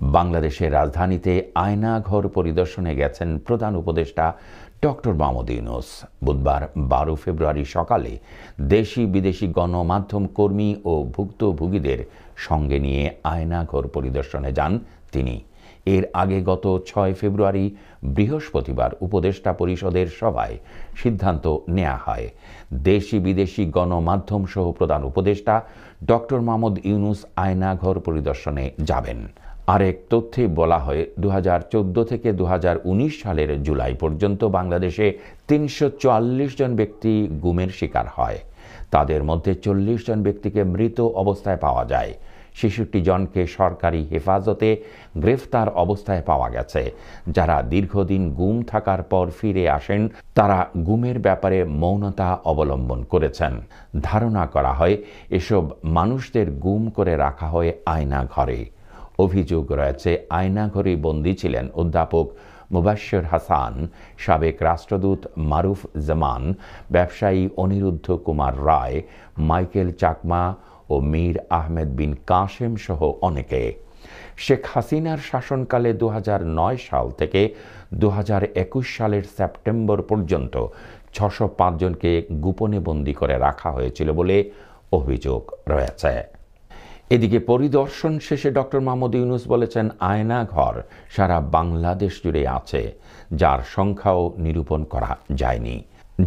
বাংলাদেশের রাজধানীতে আয়নাঘর পরিদর্শনে গেছেন প্রধান উপদেষ্টা ডক্টর মোহাম্মদ ইউনূস। বুধবার 12 ফেব্রুয়ারি সকালে দেশি বিদেশি গণমাধ্যম কর্মী ও ভুক্তভোগীদের সঙ্গে নিয়ে আয়নাঘর পরিদর্শনে যান তিনি। এর আগে গত 6 ফেব্রুয়ারি বৃহস্পতিবার উপদেষ্টা পরিষদের সভায় সিদ্ধান্ত নেওয়া হয়, দেশি বিদেশি গণমাধ্যম সহ প্রধান উপদেষ্টা ডক্টর মোহাম্মদ ইউনূস আয়নাঘর পরিদর্শনে যাবেন। আরেক তথ্যে বলা হয়, 2014 থেকে 2019 সালের জুলাই পর্যন্ত বাংলাদেশে 344 জন ব্যক্তি গুমের শিকার হয়। তাদের মধ্যে 40 জন ব্যক্তিকে মৃত অবস্থায় পাওয়া যায়। 66 জনকে সরকারি হেফাজতে গ্রেফতার অবস্থায় পাওয়া গেছে। যারা দীর্ঘদিন গুম থাকার পর ফিরে আসেন তারা গুমের ব্যাপারে মৌনতা অবলম্বন করেছেন। ধারণা করা হয় এসব মানুষদের গুম করে রাখা হয় আয়নাঘরে। অভিযোগ রয়েছে, আয়নাঘরে বন্দী ছিলেন অধ্যাপক মুবাশ্বের হাসান, সাবেক রাষ্ট্রদূত মারুফ জামান, ব্যবসায়ী অনিরুদ্ধ কুমার রায়, মাইকেল চাকমা ও মীর আহমেদ বিন কাসেম সহ অনেকে। শেখ হাসিনার শাসনকালে 2009 সাল থেকে 2021 সালের সেপ্টেম্বর পর্যন্ত 605 জনকে গোপনে বন্দী করে রাখা হয়েছিল বলে অভিযোগ রয়েছে। এদিকে পরিদর্শন শেষে ডক্টর মোহাম্মদ ইউনূস বলেছেন, আয়নাঘর সারা বাংলাদেশ জুড়ে আছে, যার সংখ্যাও নিরূপণ করা যায়নি।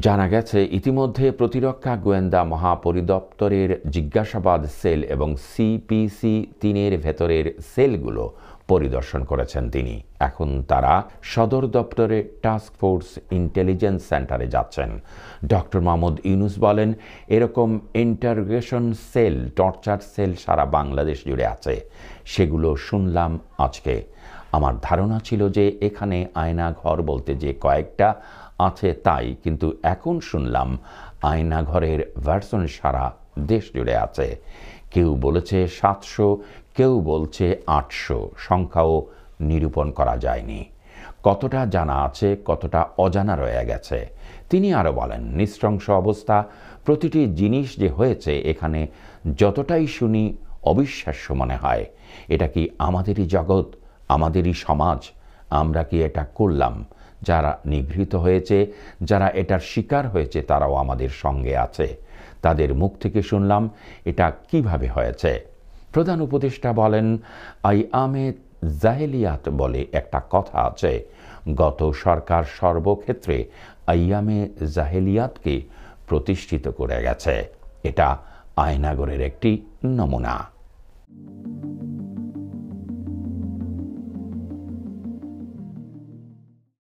জানা গেছে, ইতিমধ্যে প্রতিরক্ষা গোয়েন্দা মহাপরিদপ্তরের জিজ্ঞাসাবাদ সেল এবং CPC-3 ভেতরের সেলগুলো পরিদর্শন করেছেন তিনি। এখন তারা সদর দপ্তরে টাস্ক ফোর্স ইন্টেলিজেন্স সেন্টারে যাচ্ছেন। ডক্টর মোহাম্মদ ইউনূস বলেন, এরকম ইন্টারোগেশন সেল, টর্চার সেল সারা বাংলাদেশ জুড়ে আছে। সেগুলো শুনলাম আজকে। আমার ধারণা ছিল যে এখানে আয়নাঘর বলতে যে কয়েকটা আছে তাই, কিন্তু এখন শুনলাম আয়নাঘরের ভার্সন সারা দেশ জুড়ে আছে। কেউ বলেছে 700, কেউ বলছে 800, সংখ্যাও নিরূপণ করা যায়নি। কতটা জানা আছে, কতটা অজানা রয়ে গেছে। তিনি আরও বলেন, নৃশংস অবস্থা, প্রতিটি জিনিস যে হয়েছে এখানে যতটাই শুনি অবিশ্বাস্য মনে হয়। এটা কি আমাদেরই জগৎ, আমাদেরই সমাজ? আমরা কি এটা করলাম? যারা নিগৃহীত হয়েছে, যারা এটার শিকার হয়েছে, তারাও আমাদের সঙ্গে আছে। তাদের মুখ থেকে শুনলাম এটা কিভাবে হয়েছে। প্রধান উপদেষ্টা বলেন, আইয়ামে জাহেলিয়াত বলে একটা কথা আছে। গত সরকার সর্বক্ষেত্রে আইয়ামে জাহেলিয়াতকে প্রতিষ্ঠিত করে গেছে। এটা আয়নাঘরের একটি নমুনা।